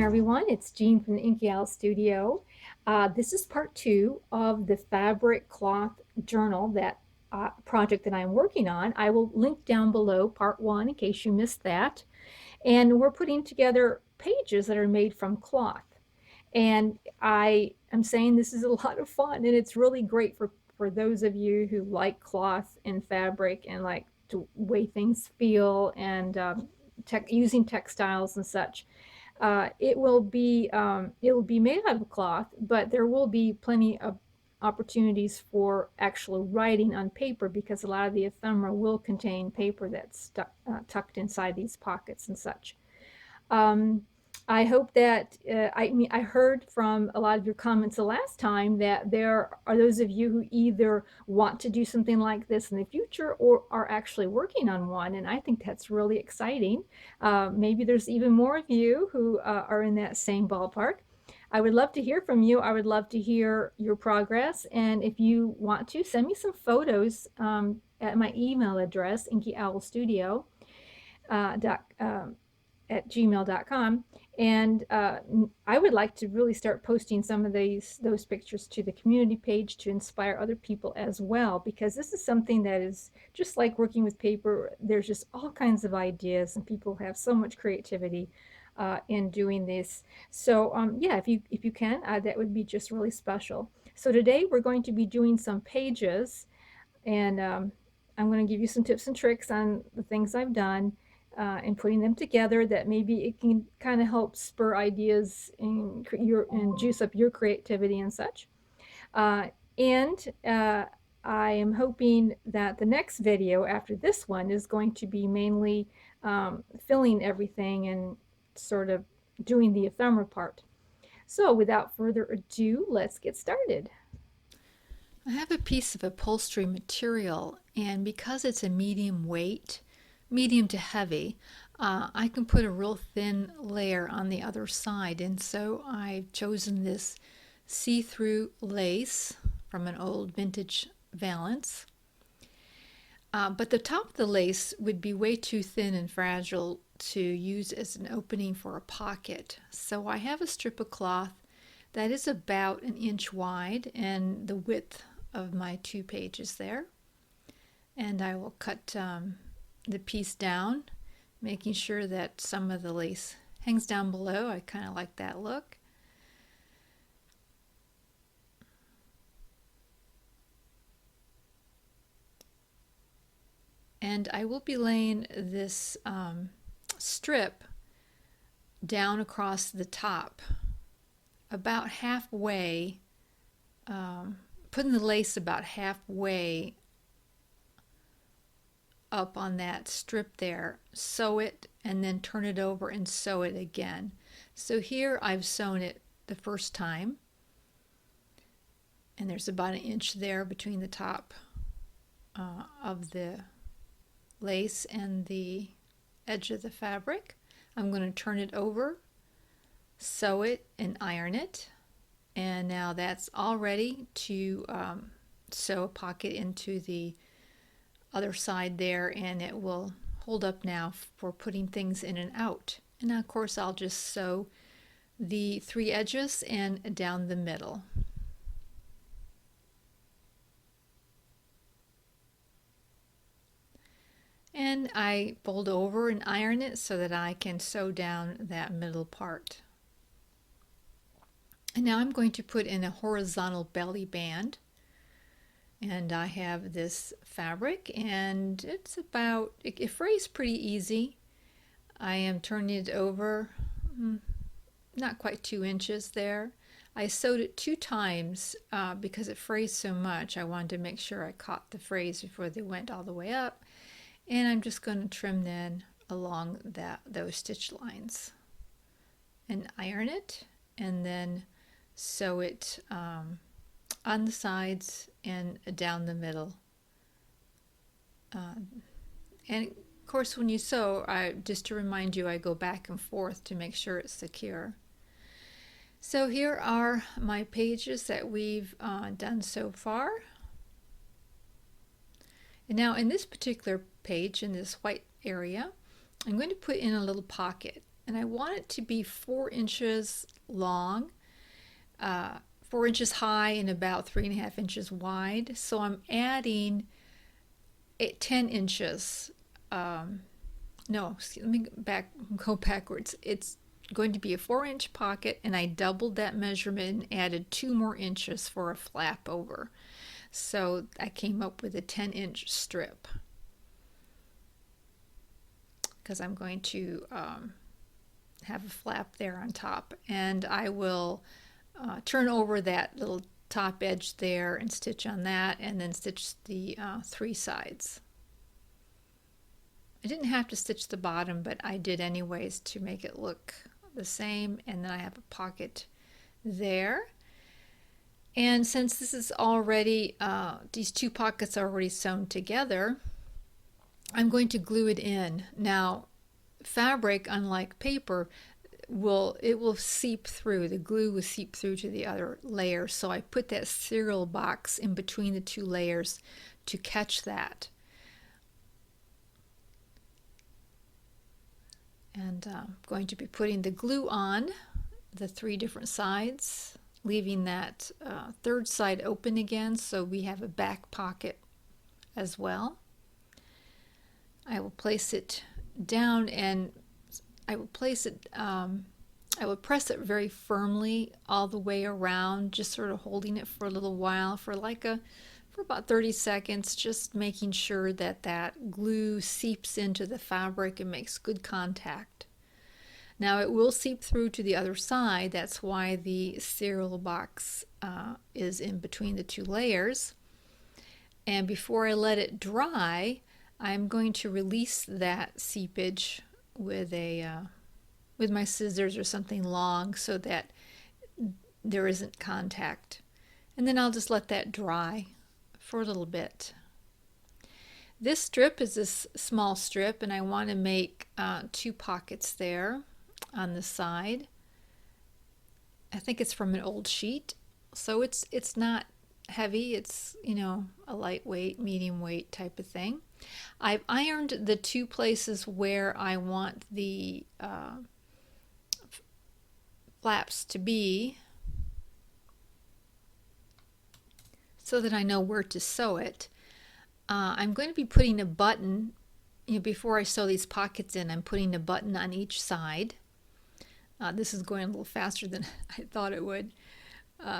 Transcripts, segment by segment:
everyone, it's Jean from the Inky Owl Studio. This is part two of the fabric cloth journal that project that I'm working on. I will link down below part one in case you missed that. And we're putting together pages that are made from cloth. And I am saying this is a lot of fun, and it's really great for those of you who like cloth and fabric and like the way things feel and using textiles and such. It will be made out of cloth, but there will be plenty of opportunities for actual writing on paper because a lot of the ephemera will contain paper that's tucked inside these pockets and such. Um, I hope that I heard from a lot of your comments the last time that there are those of you who either want to do something like this in the future or are actually working on one, and I think that's really exciting. Maybe there's even more of you who are in that same ballpark. I would love to hear from you. I would love to hear your progress, and if you want to, send me some photos at my email address, inkyowlstudio. Dot, at gmail.com. And I would like to really start posting some of those pictures to the community page to inspire other people as well, because this is something that is just like working with paper. There's just all kinds of ideas, and people have so much creativity in doing this. So yeah, if you can, that would be just really special. So today we're going to be doing some pages, and I'm going to give you some tips and tricks on the things I've done and putting them together that maybe it can kind of help spur ideas and juice up your creativity and such. Uh, and I am hoping that the next video after this one is going to be mainly filling everything and sort of doing the ephemera part. So without further ado, let's get started. I have a piece of upholstery material, and because it's a medium weight, medium to heavy, I can put a real thin layer on the other side. And so I've chosen this see-through lace from an old vintage valance. But the top of the lace would be way too thin and fragile to use as an opening for a pocket. So I have a strip of cloth that is about an inch wide and the width of my 2 pages there. And I will cut the piece down, making sure that some of the lace hangs down below. I kind of like that look. And I will be laying this strip down across the top, about halfway, putting the lace about halfway up on that strip there, sew it, and then turn it over and sew it again. So here I've sewn it the first time, and there's about an inch there between the top of the lace and the edge of the fabric. I'm going to turn it over, sew it, and iron it. And now that's all ready to sew a pocket into the other side there, and it will hold up now for putting things in and out. And now of course I'll just sew the 3 edges and down the middle. And I fold over and iron it so that I can sew down that middle part. And now I'm going to put in a horizontal belly band. And I have this fabric, and it's about, it frays pretty easy. I am turning it over, not quite 2 inches there. I sewed it 2 times because it frays so much. I wanted to make sure I caught the frays before they went all the way up. And I'm just going to trim then along those stitch lines and iron it, and then sew it on the sides and down the middle. And of course when you sew, just to remind you, I go back and forth to make sure it's secure. So here are my pages that we've done so far. And now in this particular page, in this white area, I'm going to put in a little pocket. and I want it to be 4 inches long, 4 inches high, and about 3.5 inches wide. So I'm adding 10 inches. No, let me go backwards. It's going to be a 4-inch pocket, and I doubled that measurement and added 2 more inches for a flap over. So I came up with a 10-inch strip because I'm going to have a flap there on top, and I will turn over that little top edge there and stitch on that, and then stitch the 3 sides. I didn't have to stitch the bottom, but I did anyways to make it look the same. And then I have a pocket there. And since this is already, these 2 pockets are already sewn together, I'm going to glue it in. Now, fabric, unlike paper, will seep through. The glue will seep through to the other layer. So I put that cereal box in between the 2 layers to catch that. And I'm going to be putting the glue on the 3 different sides, leaving that 3rd side open again so we have a back pocket as well. I will place it down, and I will press it very firmly all the way around, just sort of holding it for a little while, for about 30 seconds, just making sure that that glue seeps into the fabric and makes good contact. Now it will seep through to the other side. That's why the cereal box is in between the 2 layers. And before I let it dry, I'm going to release that seepage with my scissors or something long so that there isn't contact. And then I'll just let that dry for a little bit. This strip is this small strip, and I want to make 2 pockets there on the side. I think it's from an old sheet, so it's not heavy. It's, a lightweight, medium weight type of thing. I've ironed the 2 places where I want the flaps to be, so that I know where to sew it. I'm going to be putting a button, before I sew these pockets in, I'm putting a button on each side. This is going a little faster than I thought it would.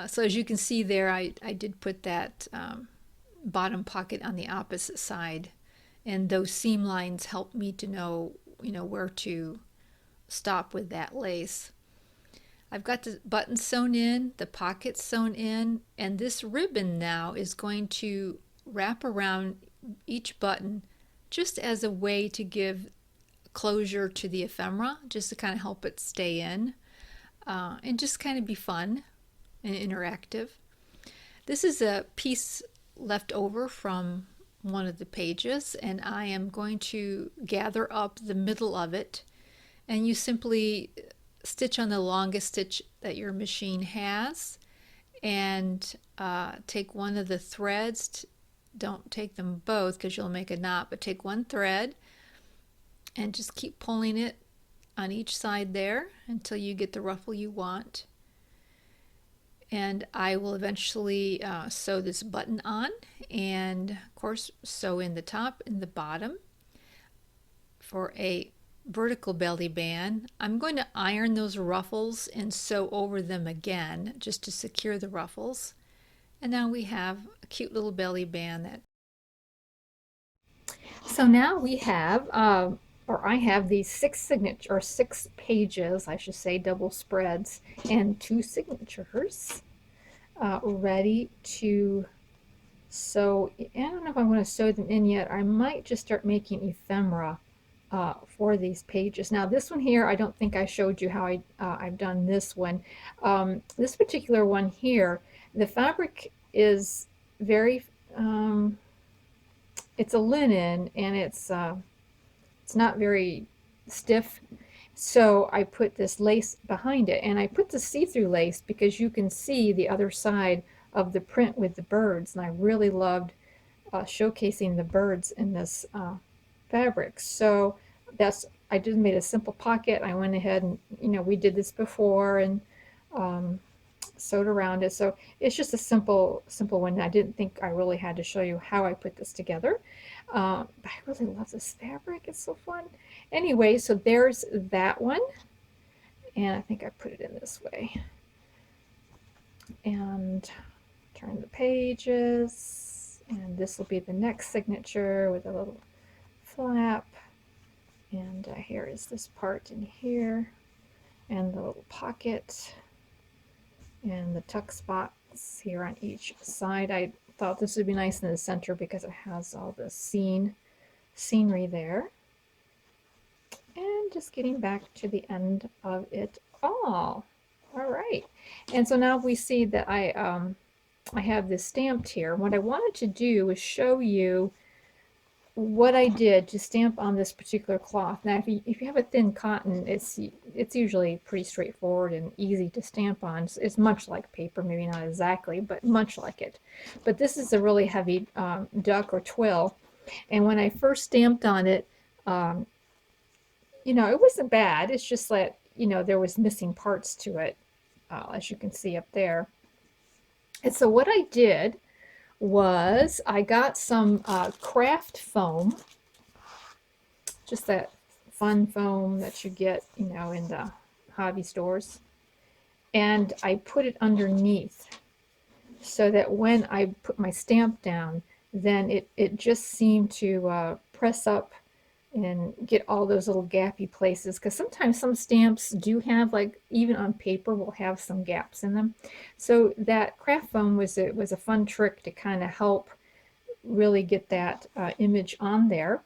So as you can see there, I did put that bottom pocket on the opposite side, and those seam lines help me to know, where to stop with that lace. I've got the button sewn in, the pocket sewn in, and this ribbon now is going to wrap around each button just as a way to give closure to the ephemera, just to kind of help it stay in, and just kind of be fun and interactive. This is a piece left over from one of the pages, and I am going to gather up the middle of it, and you simply stitch on the longest stitch that your machine has, and take one of the threads. Don't take them both because you'll make a knot, but take one thread and just keep pulling it on each side there until you get the ruffle you want. And I will eventually sew this button on, and of course sew in the top and the bottom. For a vertical belly band, I'm going to iron those ruffles and sew over them again just to secure the ruffles. And now we have a cute little belly band that. So now we have, or I have these 6 pages, I should say, double spreads, and 2 signatures ready to sew. I don't know if I want to sew them in yet. I might just start making ephemera for these pages. Now this one here, I don't think I showed you how I've done this one. This particular one here, the fabric is very, it's a linen, and it's not very stiff. So I put this lace behind it, and I put the see-through lace because you can see the other side of the print with the birds, and I really loved showcasing the birds in this fabric. So that's I just made a simple pocket. I went ahead and, we did this before, and sewed around it. So it's just a simple one. I didn't think I really had to show you how I put this together. But I really love this fabric. It's so fun. Anyway, so there's that one. And I think I put it in this way. And turn the pages. And this will be the next signature with a little flap. And here is this part in here. And the little pocket. And the tuck spots here on each side. I thought this would be nice in the center because it has all the scenery there. And just getting back to the end of it all. All right. And so now we see that I have this stamped here. What I wanted to do was show you what I did to stamp on this particular cloth. Now, if you have a thin cotton, it's usually pretty straightforward and easy to stamp on. It's much like paper, maybe not exactly, but much like it. But this is a really heavy duck or twill, and when I first stamped on it, it wasn't bad. It's just that there was missing parts to it, as you can see up there. And so what I did was I got some craft foam, just that fun foam that you get, in the hobby stores, and I put it underneath so that when I put my stamp down, then it just seemed to press up and get all those little gappy places, because sometimes some stamps do have, like, even on paper will have some gaps in them. So that craft foam was a fun trick to kind of help really get that image on there.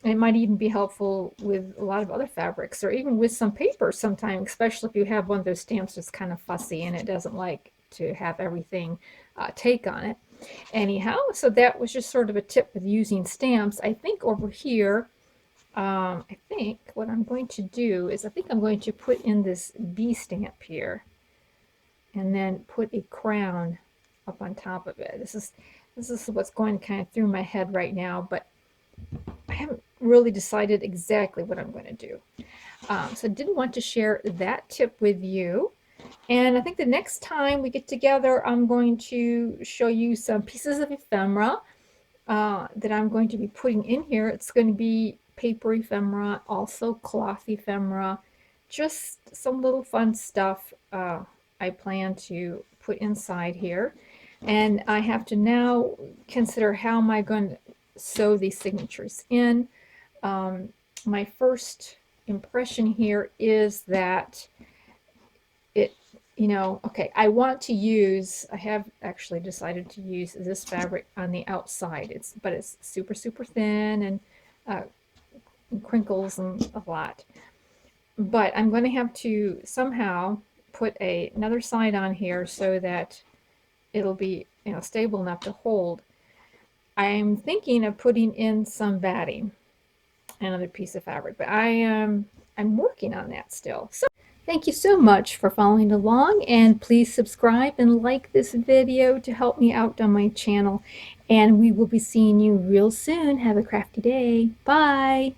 And it might even be helpful with a lot of other fabrics, or even with some paper sometimes, especially if you have one of those stamps that's kind of fussy and it doesn't like to have everything take on it. Anyhow, so that was just sort of a tip with using stamps. I think over here, I think what I'm going to do is I'm going to put in this bee stamp here, and then put a crown up on top of it. This is what's going kind of through my head right now, but I haven't really decided exactly what I'm going to do. So I didn't want to share that tip with you. And I think the next time we get together, I'm going to show you some pieces of ephemera that I'm going to be putting in here. It's going to be paper ephemera, also cloth ephemera, just some little fun stuff I plan to put inside here. And I have to now consider, how am I going to sew these signatures in. My first impression here is that it, okay, I have actually decided to use this fabric on the outside. But it's super, super thin, and crinkles and a lot. But I'm going to have to somehow put another side on here so that it'll be stable enough to hold. I'm thinking of putting in some batting, another piece of fabric, but I'm working on that still. So thank you so much for following along, and please subscribe and like this video to help me out on my channel. And we will be seeing you real soon. Have a crafty day. Bye.